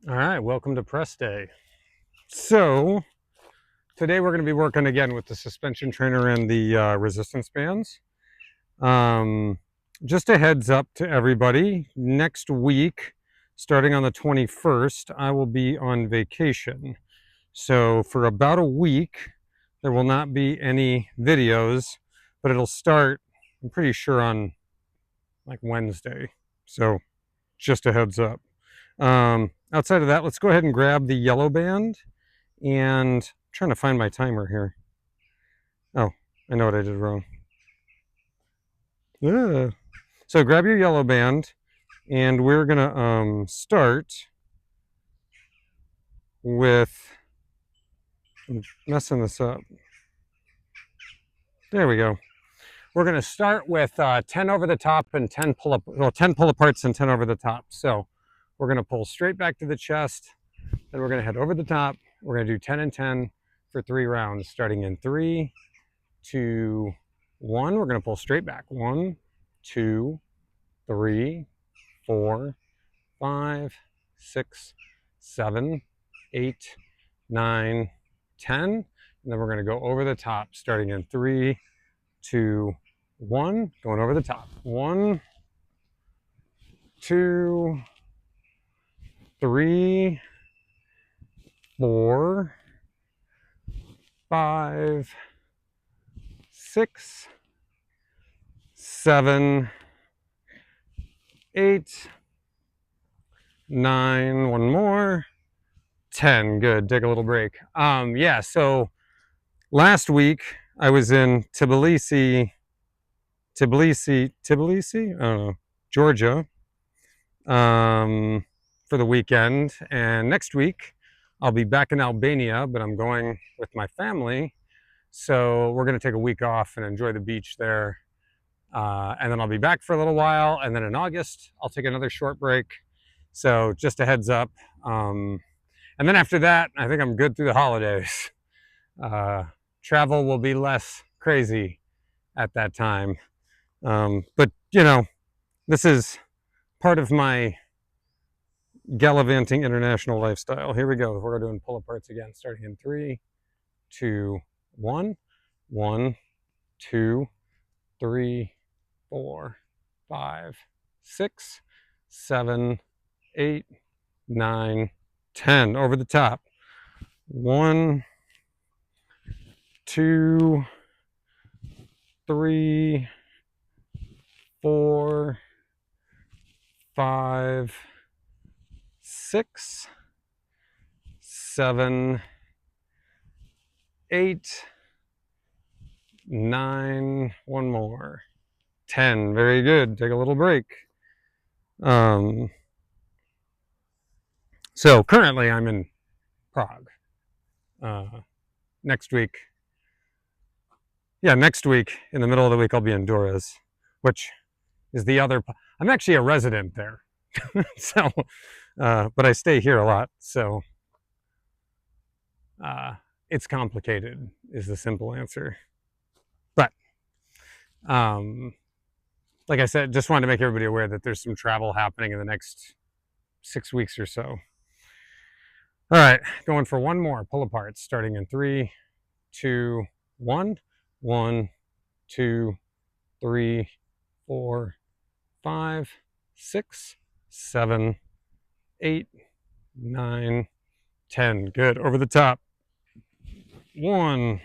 All right, welcome to press day. So today we're going to be working again with the suspension trainer and the resistance bands. Um, just a heads up to everybody, next week, starting on the 21st, I will be on vacation. So for about a week, there will not be any videos, but it'll start, I'm pretty sure, on like Wednesday. So just a heads up. Outside of that, let's go ahead and grab the yellow band. And I'm trying to find my timer here. Oh, I know what I did wrong. Yeah. So grab your yellow band, and we're gonna start with, I'm messing this up. There we go. We're gonna start with 10 over the top and 10 pull up, well, 10 pull aparts and 10 over the top. So we're gonna pull straight back to the chest, then we're gonna head over the top. We're gonna do 10 and 10 for 3 rounds, starting in 3, 2, 1. We're gonna pull straight back. 1, 2, 3, 4, 5, 6, 7, 8, 9, 10. And then we're going to go over the top, starting in 3, 2, 1. Going over the top. 1, 2, 3, 4, 5, 6, 7, 8, 9. One more. 10. Good. Take a little break. Yeah, so last week I was in Tbilisi, I don't know, Georgia, for the weekend. And next week I'll be back in Albania, but I'm going with my family. So we're going to take a week off and enjoy the beach there. And then I'll be back for a little while. And then in August, I'll take another short break. So just a heads up. And then after that, I think I'm good through the holidays. Travel will be less crazy at that time. But, you know, this is part of my gallivanting international lifestyle. Here we go. We're doing pull aparts again, starting in 3, 2, 1. 1, 2, 3, 4, 5, 6, 7, 8, 9, 10. Over the top. 1, 2, 3, 4, 5, 6, 7, 8, 9. One more. 10. Very good. Take a little break. So currently I'm in Prague. Next week, next week, in the middle of the week, I'll be in Durres, which is the other. I'm actually a resident there, so, but I stay here a lot, so it's complicated, is the simple answer. But like I said, just wanted to make everybody aware that there's some travel happening in the next 6 weeks or so. All right, going for one more pull apart, starting in 3, 2, 1. 1, 2, 3, 4, 5, 6, 7, 8, 9, 10. Good. Over the top. 1,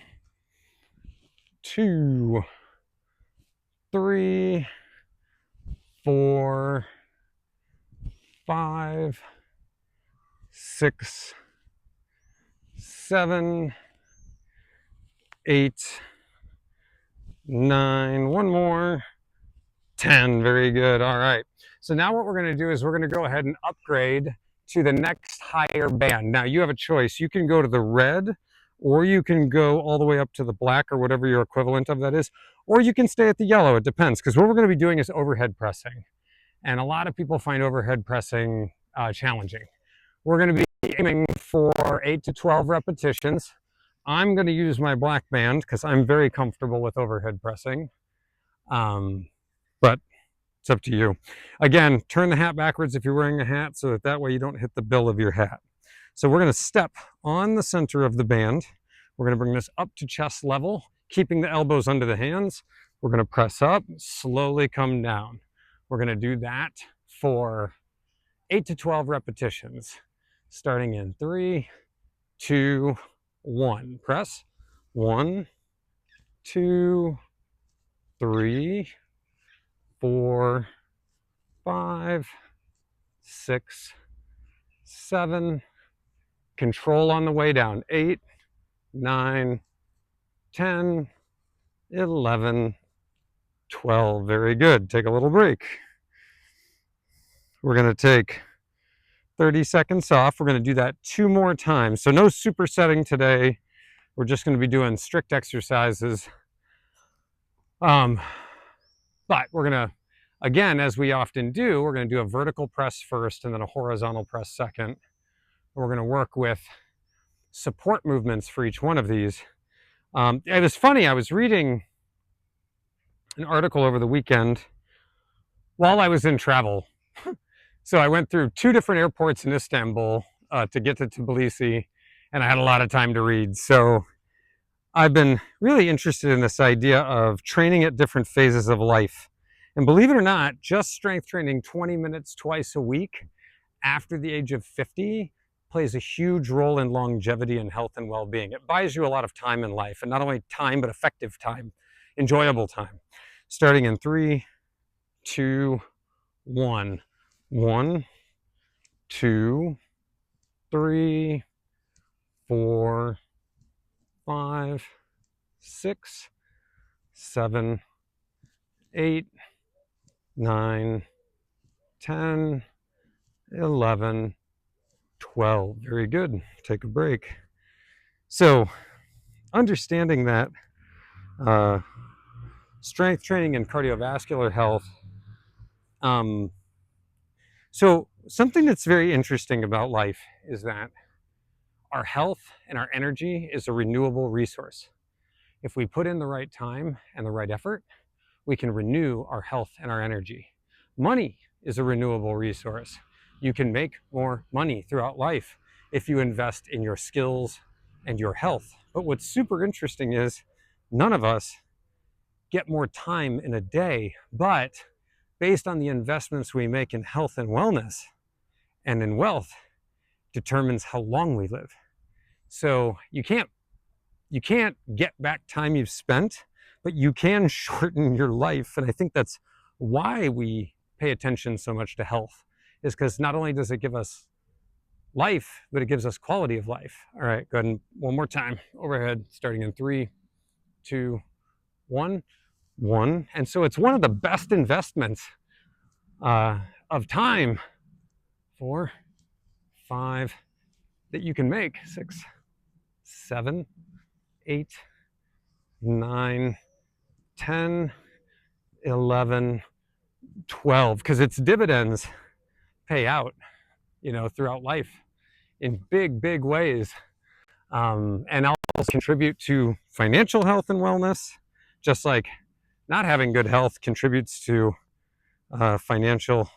2, 3, 4, 5, 6, 7, 8, 9. One more. 10. Very good. All right. So now what we're going to do is we're going to go ahead and upgrade to the next higher band. Now you have a choice. You can go to the red, or you can go all the way up to the black, or whatever your equivalent of that is, or you can stay at the yellow. It depends, because what we're going to be doing is overhead pressing. And a lot of people find overhead pressing challenging. We're going to be aiming for 8 to 12 repetitions. I'm going to use my black band because I'm very comfortable with overhead pressing. But It's up to you. Again, turn the hat backwards if you're wearing a hat so that way you don't hit the bill of your hat. So we're going to step on the center of the band. We're going to bring this up to chest level, keeping the elbows under the hands. We're going to press up, slowly come down. We're going to do that for 8 to 12 repetitions, starting in 3, 2, 1. Press. 1, 2, 3, 4, 5, 6, 7. Control on the way down. 8, 9, 10, 11, 12. Very good. Take a little break. We're going to take 30 seconds off. We're going to do that 2 more times. So no supersetting today. We're just going to be doing strict exercises. But we're going to, again, as we often do, we're going to do a vertical press first and then a horizontal press second. We're going to work with support movements for each one of these. It was funny, I was reading an article over the weekend while I was in travel. So I went through 2 different airports in Istanbul to get to Tbilisi, and I had a lot of time to read. So I've been really interested in this idea of training at different phases of life. And believe it or not, just strength training 20 minutes twice a week after the age of 50 plays a huge role in longevity and health and well-being. It buys you a lot of time in life, and not only time, but effective time, enjoyable time. Starting in 3, 2, 1. 1, 2, 3, 4, 5, 6, 7, 8, 9, 10, 11, 12. Very good. Take a break. So, understanding that strength training and cardiovascular health. So something that's very interesting about life is that our health and our energy is a renewable resource. If we put in the right time and the right effort, we can renew our health and our energy. Money is a renewable resource. You can make more money throughout life if you invest in your skills and your health. But what's super interesting is none of us get more time in a day, but based on the investments we make in health and wellness and in wealth determines how long we live. So you can't get back time you've spent, but you can shorten your life. And I think that's why we pay attention so much to health, is because not only does it give us life, but it gives us quality of life. All right, go ahead and one more time. Overhead, starting in 3, 2, 1, 1. And so it's one of the best investments of time, 4, 5, that you can make. 6, 7, 8, 9, 10, 11, 12, because its dividends pay out, throughout life in big ways, and also contribute to financial health and wellness, just like not having good health contributes to financial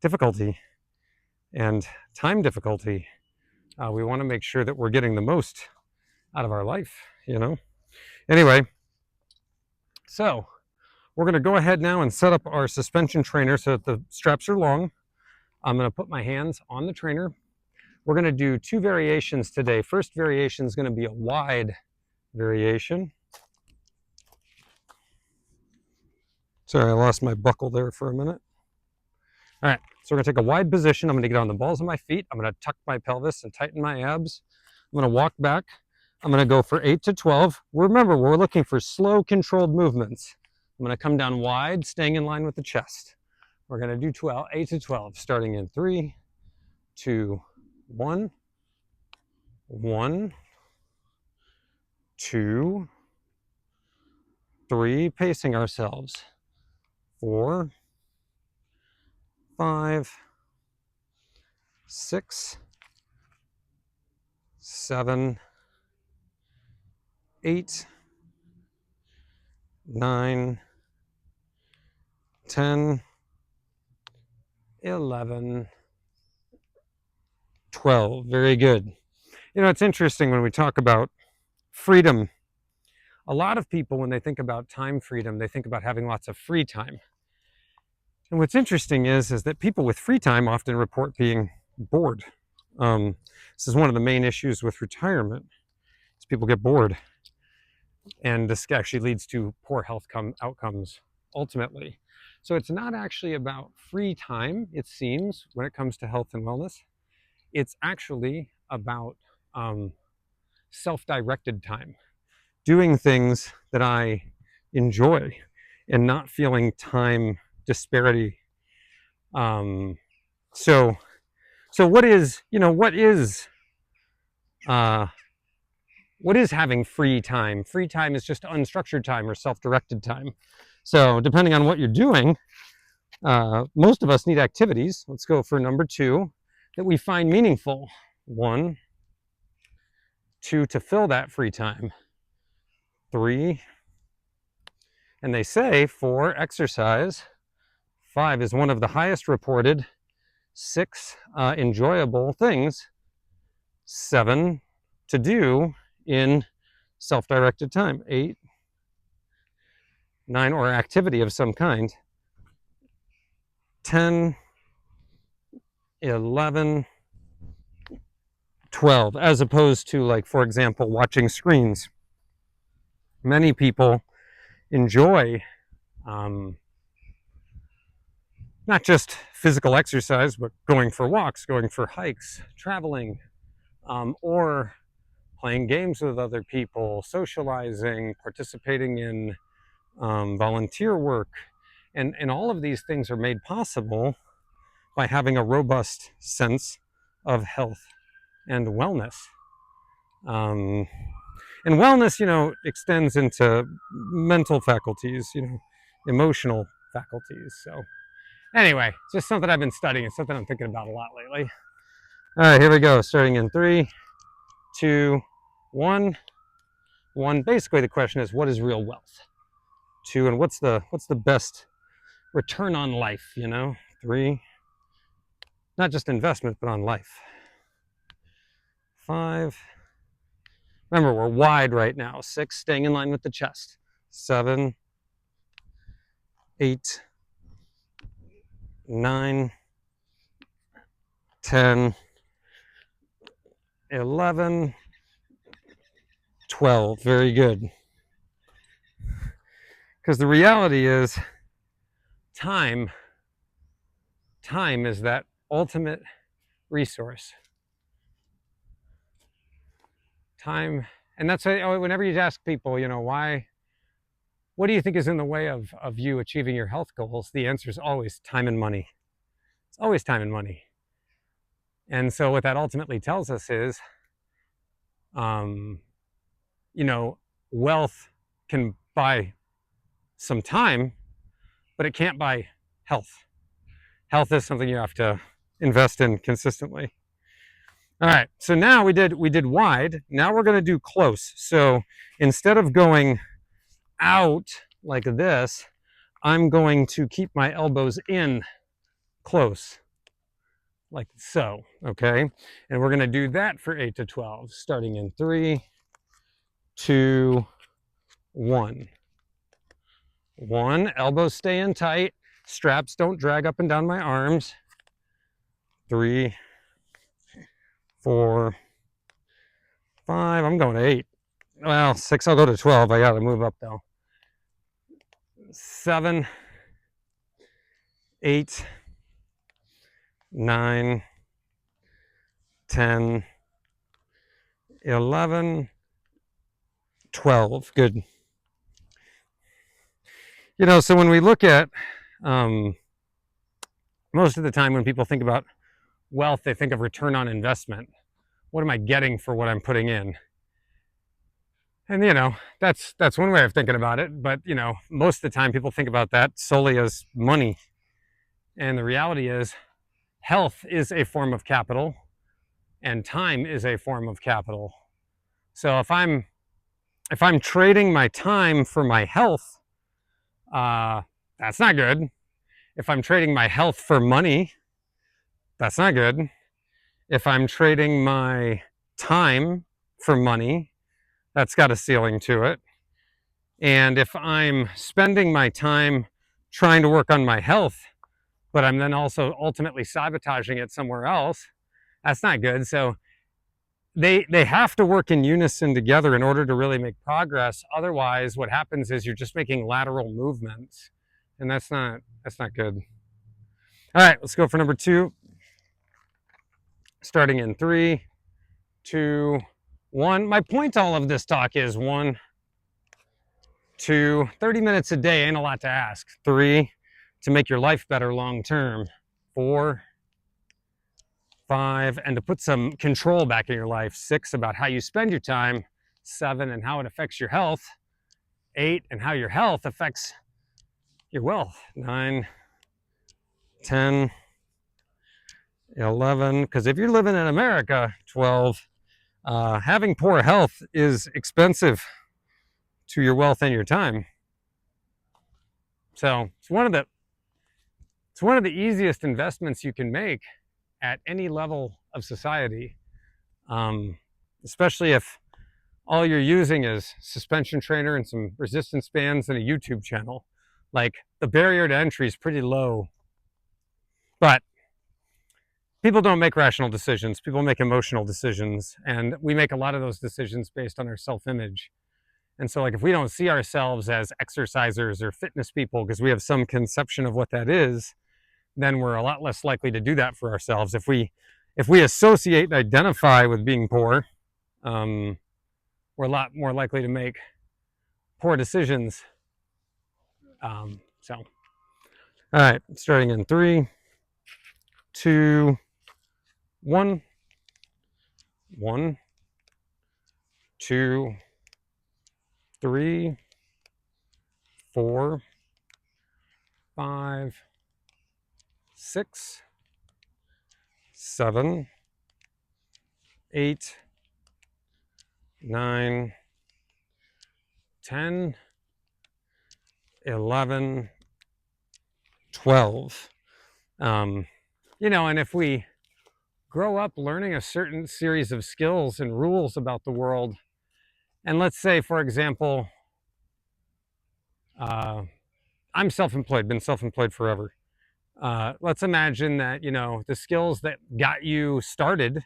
difficulty and time difficulty. We want to make sure that we're getting the most out of our life, Anyway, so we're going to go ahead now and set up our suspension trainer so that the straps are long. I'm going to put my hands on the trainer. We're going to do 2 variations today. First variation is going to be a wide variation. Sorry, I lost my buckle there for a minute. All right, so we're going to take a wide position. I'm going to get on the balls of my feet. I'm going to tuck my pelvis and tighten my abs. I'm going to walk back. I'm going to go for 8 to 12. Remember, we're looking for slow, controlled movements. I'm going to come down wide, staying in line with the chest. We're going to do 8 to 12, starting in 3, 2, 1, 1, 2, 3, pacing ourselves, 4, 5, 6, 7, 8, 9, 10, 11, 12. Very good. You know, it's interesting when we talk about freedom. A lot of people, when they think about time freedom, they think about having lots of free time. And what's interesting is that people with free time often report being bored. This is one of the main issues with retirement, is people get bored. And this actually leads to poor health outcomes ultimately. So it's not actually about free time, it seems, when it comes to health and wellness. It's actually about self-directed time, doing things that I enjoy and not feeling time disparity. So what is, what is having free time? Free time is just unstructured time or self-directed time. So depending on what you're doing, most of us need activities. Let's go for number 2, that we find meaningful. 1, 2, to fill that free time. 3, and they say 4, exercise. 5 is one of the highest reported. 6, enjoyable things. 7, to do in self-directed time. 8, 9, or activity of some kind. 10, 11, 12, as opposed to, like, for example, watching screens. Many people enjoy not just physical exercise, but going for walks, going for hikes, traveling, or playing games with other people, socializing, participating in volunteer work. And all of these things are made possible by having a robust sense of health and wellness. And wellness, extends into mental faculties, emotional faculties. So anyway, it's just something I've been studying. It's something I'm thinking about a lot lately. All right, here we go. Starting in 3, 2, 1. Basically, the question is, what is real wealth? 2, and what's the best return on life? 3, not just investment, but on life. 5. Remember, we're wide right now. 6, staying in line with the chest. 7, 8, 9, 10, 11, 12. Very good. Because the reality is, time is that ultimate resource. Time, and that's why whenever you ask people, what do you think is in the way of you achieving your health goals? The answer is always time and money. It's always time and money. And so what that ultimately tells us is, wealth can buy some time, but it can't buy health. Health is something you have to invest in consistently. All right, so now we did wide. Now we're going to do close. So instead of going out like this, I'm going to keep my elbows in close, like so, okay? And we're going to do that for 8 to 12, starting in 3, 2, 1. 1, elbows stay in tight, straps don't drag up and down my arms. 3, 4, 5, I'm going to 8. Well, 6, I'll go to 12. I got to move up though. 7, 8, 9, 10, 11, 12. Good. So when we look at, most of the time when people think about wealth, they think of return on investment. What am I getting for what I'm putting in? And that's one way of thinking about it. But most of the time people think about that solely as money. And the reality is, health is a form of capital, and time is a form of capital. So if I'm trading my time for my health, that's not good. If I'm trading my health for money, That's not good. If I'm trading my time for money, that's got a ceiling to it. And if I'm spending my time trying to work on my health, but I'm then also ultimately sabotaging it somewhere else, that's not good. So they have to work in unison together in order to really make progress. Otherwise, what happens is you're just making lateral movements, and that's not good. All right, let's go for number 2. Starting in 3, 2, 1. My point to all of this talk is 1, 2, 30 minutes a day ain't a lot to ask. 3, to make your life better long term. 4, 5, and to put some control back in your life. 6, about how you spend your time. 7, and how it affects your health. 8, and how your health affects your wealth. 9, 10, 11, because if you're living in America, 12, having poor health is expensive to your wealth and your time. So it's one of the easiest investments you can make at any level of society, especially if all you're using is suspension trainer and some resistance bands and a YouTube channel. Like, the barrier to entry is pretty low. But people don't make rational decisions. People make emotional decisions, and we make a lot of those decisions based on our self-image. And so, like, if we don't see ourselves as exercisers or fitness people because we have some conception of what that is, then we're a lot less likely to do that for ourselves. If we associate and identify with being poor, we're a lot more likely to make poor decisions. So, all right, starting in 3, 2, 1, 1, 2, 3, 4, 5, 6, 7, 8, 9, 10, 11, 12. And if we grow up learning a certain series of skills and rules about the world, and let's say, for example, I'm self-employed, been self-employed forever. Let's imagine that, the skills that got you started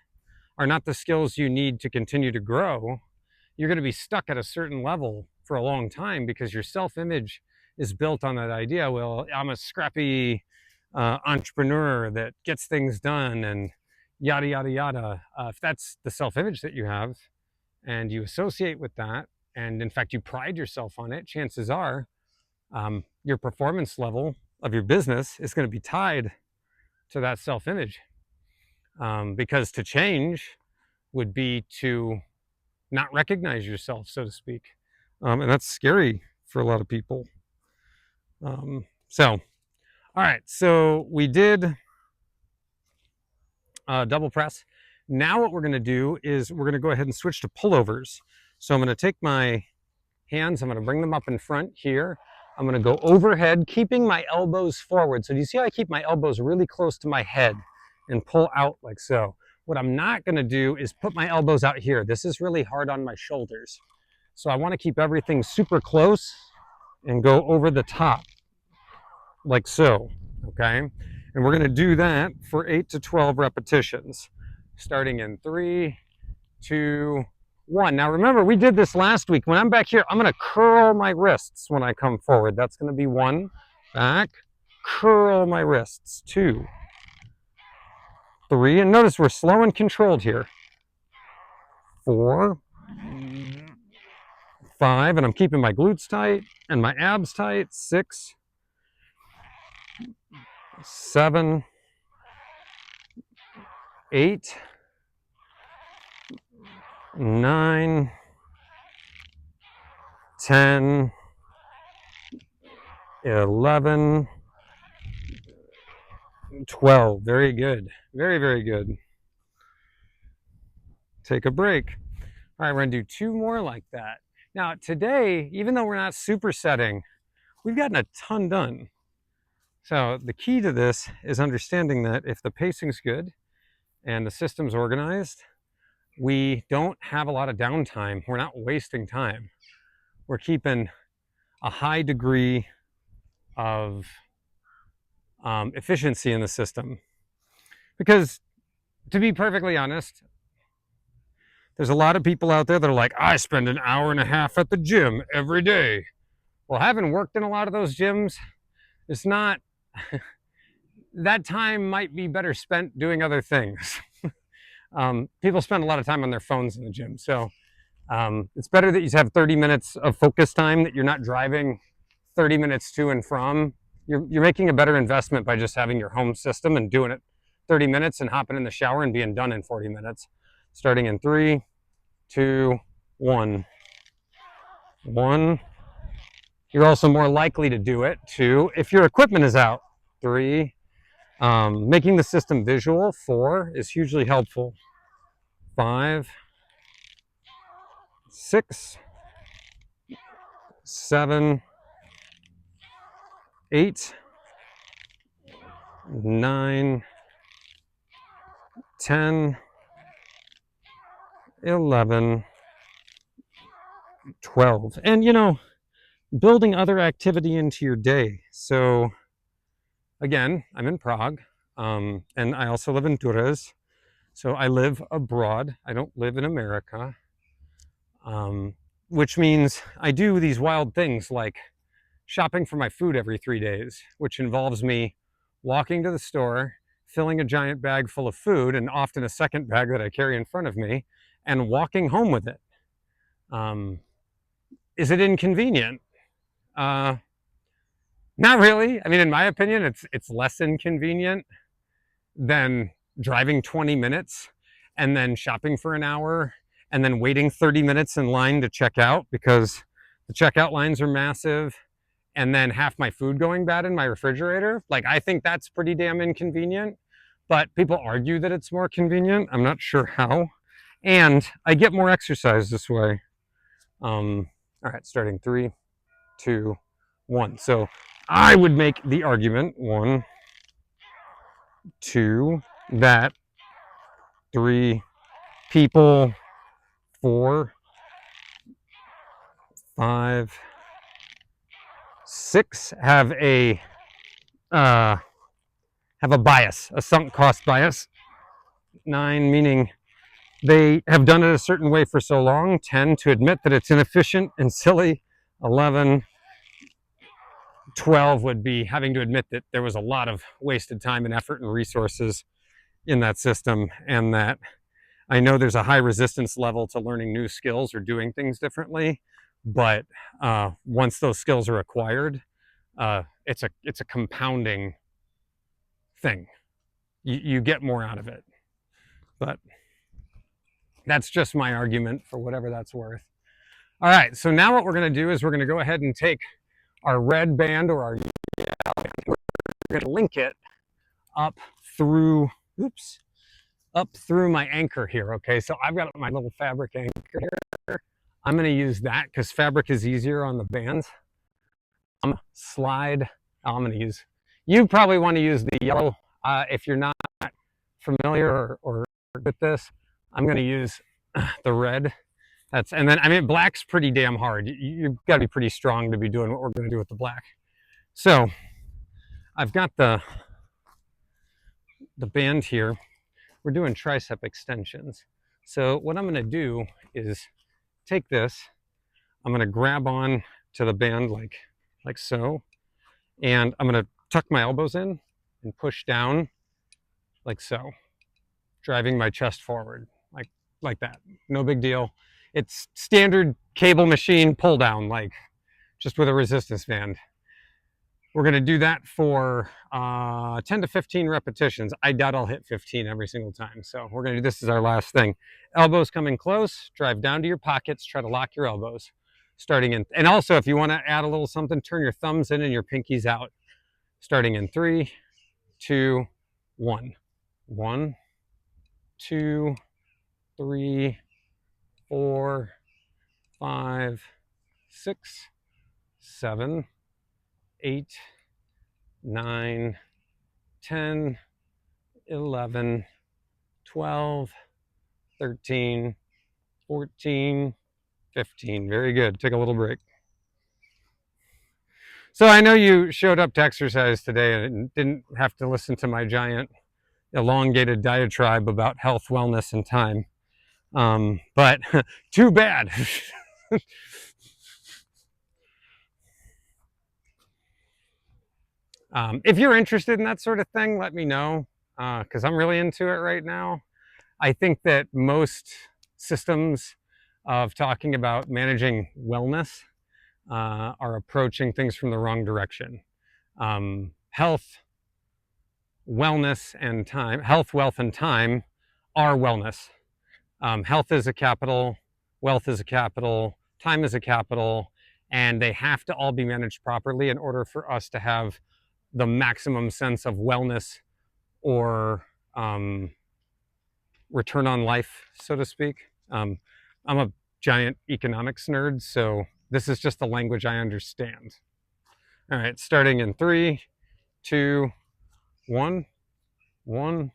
are not the skills you need to continue to grow. You're going to be stuck at a certain level for a long time because your self-image is built on that idea. Well, I'm a scrappy entrepreneur that gets things done and yada, yada, yada. If that's the self-image that you have and you associate with that, and in fact, you pride yourself on it, chances are your performance level of your business is going to be tied to that self-image. Because to change would be to not recognize yourself, so to speak. And that's scary for a lot of people. All right, so we did double press. Now what we're going to do is we're going to go ahead and switch to pullovers. So I'm going to take my hands, I'm going to bring them up in front here. I'm going to go overhead, keeping my elbows forward. So do you see how I keep my elbows really close to my head and pull out like so? What I'm not going to do is put my elbows out here. This is really hard on my shoulders. So I want to keep everything super close and go over the top like so, okay? And we're going to do that for 8 to 12 repetitions, starting in 3, 2, 1. Now remember, we did this last week. When I'm back here, I'm going to curl my wrists when I come forward. That's going to be 1, back, curl my wrists, 2, 3, and notice we're slow and controlled here. 4, 5, and I'm keeping my glutes tight and my abs tight. 6, 7, 8, 9, 10, 11, 12. Very good. Very, very good. Take a break. All right, we're going to do 2 more like that. Now, today, even though we're not supersetting, we've gotten a ton done. So the key to this is understanding that if the pacing's good and the system's organized, we don't have a lot of downtime. We're not wasting time. We're keeping a high degree of efficiency in the system. Because to be perfectly honest, there's a lot of people out there that are like, I spend an hour and a half at the gym every day. Well, having worked in a lot of those gyms, it's not, that time might be better spent doing other things. People spend a lot of time on their phones in the gym. So it's better that you have 30 minutes of focus time, that you're not driving 30 minutes to and from. You're making a better investment by just having your home system and doing it 30 minutes and hopping in the shower and being done in 40 minutes. Starting in 3, 2, 1. 1. You're also more likely to do it. 2, if your equipment is out. 3. Making the system visual. 4 is hugely helpful. 5, 6, 7, 8, 9, 10, 11, 12. And, you know, building other activity into your day. So, again, I'm in Prague, and I also live in Durrës. So I live abroad. I don't live in America, which means I do these wild things like shopping for my food every 3 days, which involves me walking to the store, filling a giant bag full of food, and often a second bag that I carry in front of me, and walking home with it. Is it inconvenient? Not really. I mean, in my opinion, it's less inconvenient than driving 20 minutes and then shopping for an hour and then waiting 30 minutes in line to check out because the checkout lines are massive, and then half my food going bad in my refrigerator. Like, I think that's pretty damn inconvenient, but people argue that it's more convenient. I'm not sure how. And I get more exercise this way. All right, starting 3, 2, 1. So I would make the argument, 1, 2, that 3 people, 4, 5, 6 have a bias, a sunk cost bias. 9 meaning they have done it a certain way for so long. 10 to admit that it's inefficient and silly. 11, 12 would be having to admit that there was a lot of wasted time and effort and resources in that system, and that I know there's a high resistance level to learning new skills or doing things differently, but once those skills are acquired, it's a compounding thing. You get more out of it. But that's just my argument for whatever that's worth. All right, so now what we're going to do is we're going to go ahead and take our red band or our yellow band. We're going to link it up through, up through my anchor here. Okay, so I've got my little fabric anchor here. I'm going to use that because fabric is easier on the bands. Slide. I'm going to use, you probably want to use the yellow if you're not familiar or with this. I'm going to use the red. And then, I mean, black's pretty damn hard. You've got to be pretty strong to be doing what we're going to do with the black. So I've got the band here. We're doing tricep extensions. So what I'm going to do is take this. I'm going to grab on to the band like so. And I'm going to tuck my elbows in and push down like so, driving my chest forward like that. No big deal. It's standard cable machine pull down, like just with a resistance band. We're going to do that for 10 to 15 repetitions. I doubt I'll hit 15 every single time. So we're going to do this as our last thing. Elbows coming close, drive down to your pockets, try to lock your elbows. Starting in, and also if you want to add a little something, turn your thumbs in and your pinkies out. Starting in 3, 2, 1. 1, 2, 3, 4, 5, 6, 7, 8, 9, 10, 11, 12, 13, 14, 15. Very good. Take a little break. So I know you showed up to exercise today and didn't have to listen to my giant elongated diatribe about health, wellness, and time. But too bad. If you're interested in that sort of thing, let me know, because I'm really into it right now. I think that most systems of talking about managing wellness are approaching things from the wrong direction. Health, wellness, and time, health, wealth, and time are wellness. Health is a capital, wealth is a capital, time is a capital, and they have to all be managed properly in order for us to have the maximum sense of wellness or return on life, so to speak. I'm a giant economics nerd, so this is just the language I understand. All right, starting in 3, 2, 1, 1,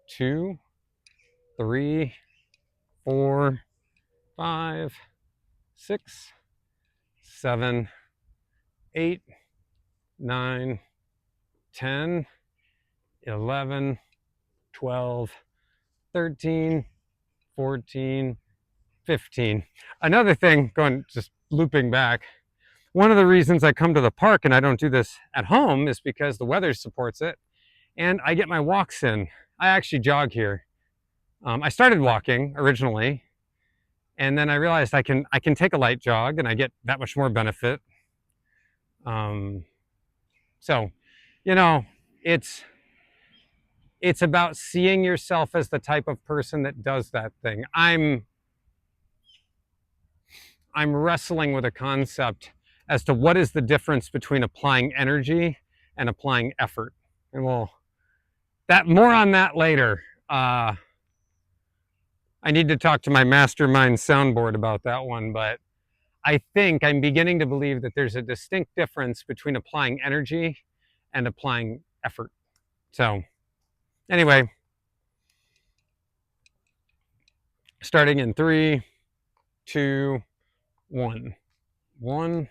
2, 3, 4, 5, 6, 7, 8, 9, 10, 11, 12, 13, 14, 15. Another thing, just looping back, one of the reasons I come to the park and I don't do this at home is because the weather supports it and I get my walks in. I actually jog here. I started walking originally, and then I realized I can take a light jog and I get that much more benefit. So, you know, it's about seeing yourself as the type of person that does that thing. I'm wrestling with a concept as to what is the difference between applying energy and applying effort. And more on that later. I need to talk to my mastermind soundboard about that one, but I think I'm beginning to believe that there's a distinct difference between applying energy and applying effort. So anyway, starting in 3, 2, 1. 1,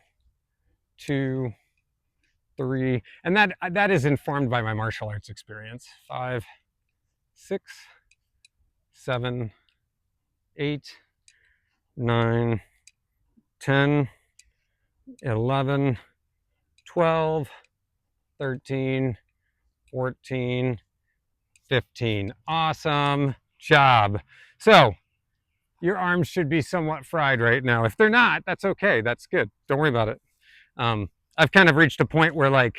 2, 3. And that is informed by my martial arts experience. 5, 6, 7, 8, 9, 10, 11, 12, 13, 14, 15. Awesome job. So your arms should be somewhat fried right now. If they're not, that's okay. That's good. Don't worry about it. I've kind of reached a point where like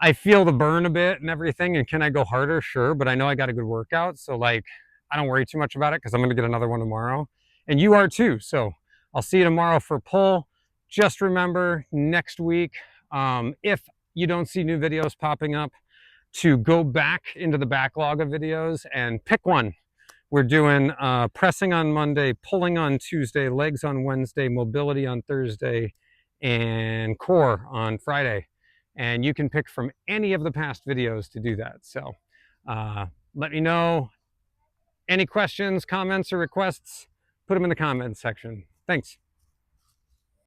I feel the burn a bit and everything, and can I go harder? Sure, but I know I got a good workout, so like I don't worry too much about it because I'm going to get another one tomorrow, and you are too. So I'll see you tomorrow for pull. Just remember next week, if you don't see new videos popping up, to go back into the backlog of videos and pick one. We're doing pressing on Monday, pulling on Tuesday, legs on Wednesday, mobility on Thursday, and core on Friday. And you can pick from any of the past videos to do that. So let me know any questions, comments, or requests. Put them in the comments section. Thanks.